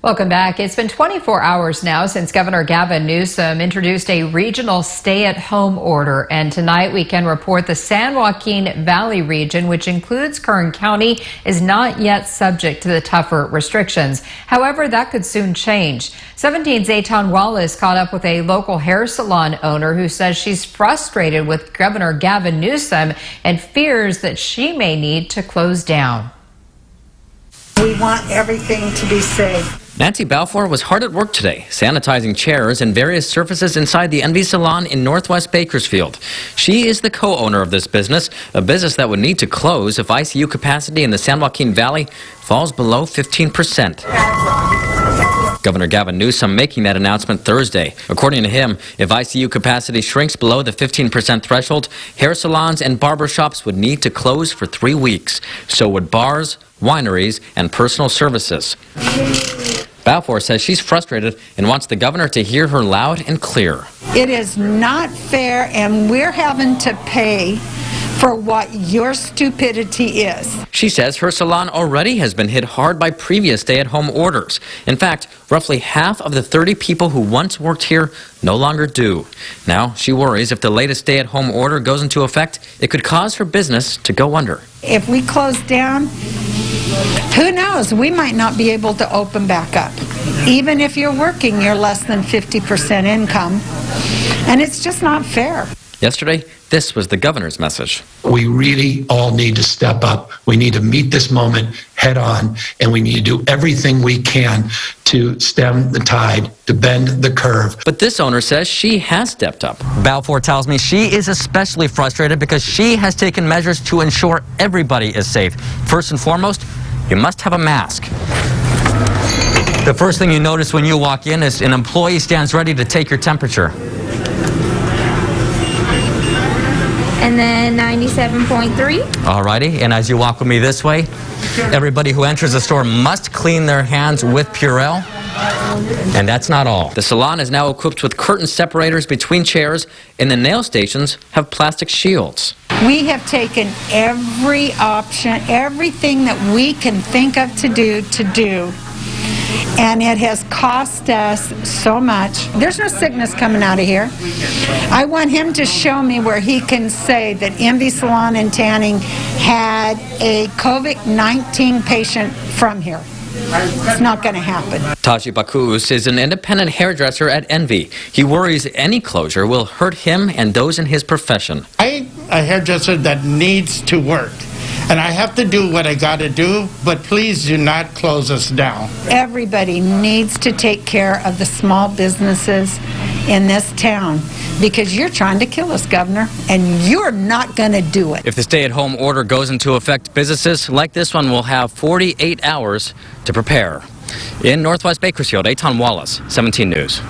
Welcome back. It's been 24 hours now since Governor Gavin Newsom introduced a regional stay-at-home order. And tonight we can report the San Joaquin Valley region, which includes Kern County, is not yet subject to the tougher restrictions. However, that could soon change. 17's Aton Wallace caught up with a local hair salon owner who says she's frustrated with Governor Gavin Newsom and fears that she may need to close down. We want everything to be safe. Nancy Balfour was hard at work today, sanitizing chairs and various surfaces inside the Envy Salon in Northwest Bakersfield. She is the co-owner of this business, a business that would need to close if ICU capacity in the San Joaquin Valley falls below 15%. Governor Gavin Newsom making that announcement Thursday. According to him, if ICU capacity shrinks below the 15% threshold, hair salons and barbershops would need to close for 3 weeks. So would bars, wineries, and personal services. Balfour says she's frustrated and wants the governor to hear her loud and clear. It is not fair, and we're having to pay for what your stupidity is. She says her salon already has been hit hard by previous stay-at-home orders. In fact, roughly half of the 30 people who once worked here no longer do. Now, she worries if the latest stay-at-home order goes into effect, it could cause her business to go under. If we close down, who knows? We might not be able to open back up. Even if you're working, you're less than 50% income, and it's just not fair. Yesterday, this was the governor's message. We really all need to step up. We need to meet this moment head on, and we need to do everything we can to stem the tide, to bend the curve. But this owner says she has stepped up. Balfour tells me she is especially frustrated because she has taken measures to ensure everybody is safe. First and foremost, you must have a mask. The first thing you notice when you walk in is an employee stands ready to take your temperature. And then 97.3. Alrighty, and as you walk with me this way, everybody who enters the store must clean their hands with Purell. And that's not all. The salon is now equipped with curtain separators between chairs, and the nail stations have plastic shields. We have taken every option, everything that we can think of to do. And it has cost us so much. There's no sickness coming out of here. I want him to show me where he can say that Envy Salon and Tanning had a COVID-19 patient from here. It's not going to happen. Taji Bakus is an independent hairdresser at Envy. He worries any closure will hurt him and those in his profession. I'm a hairdresser that needs to work. And I have to do what I got to do, but please do not close us down. Everybody needs to take care of the small businesses in this town because you're trying to kill us, Governor, and you're not going to do it. If the stay-at-home order goes into effect, businesses like this one will have 48 hours to prepare. In Northwest Bakersfield, Aton Wallace, 17 News.